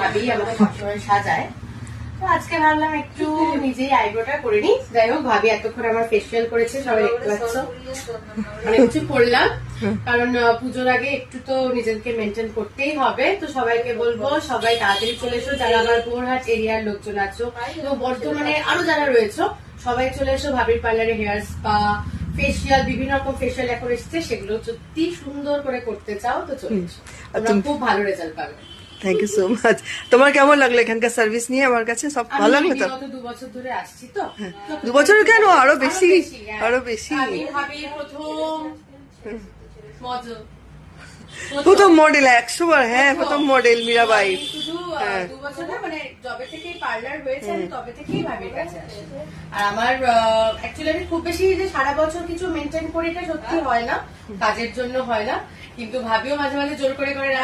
ভাবি আমাকে সবসময় সাজায়, তো আজকে ভাবলাম একটু নিজেই আইব্রোটা করে নি। যাই হোক, ভাবি এতক্ষণ আমার ফেসিয়াল করেছে, সবাই দেখতে পাচ্ছ, অনেক কিছু করলাম, কারণ পুজোর আগে একটু তো নিজেকে মেনটেন করতেই হবে। তো সবাইকে বলবো সবাই তাড়াতাড়ি চলে এসো, যারা আমার বোরহাট এরিয়ার লোকজন আছো, তো বর্তমানে আরো যারা রয়েছে সবাই চলে এসো। ভাবির পার্লারে হেয়ার স্পা, ফেসিয়াল, বিভিন্ন রকম ফেসিয়াল এখন এসছে, সেগুলো সত্যি সুন্দর করে করতে চাও তো চলে এসো, তোমরা খুব ভালো রেজাল্ট পাবে। Thank you so much. তোমার কেমন লাগলো এখানকার সার্ভিস নিয়ে? আমার কাছে সব ভালো লাগলো। তো 2 বছর ধরে আসছি, তো 2 বছর কেন, আরো বেশি, আরো বেশি। আমি ভাবির প্রথম মডেল 100 বার, হ্যাঁ প্রথম মডেল মীরাবাই। শুধু 2 বছর না, মানে যবে থেকেই পার্লার হয়েছে আমি তবে থেকেই ভাবির কাছে আসি। আর আমার অ্যাকচুয়ালি আমি খুব বেশি যে সারা বছর কিছু মেনটেন করি এটা সত্যি হয় না, কাজের জন্য হয় না, কিন্তু ভাবিও মাঝে মাঝে জোর করে না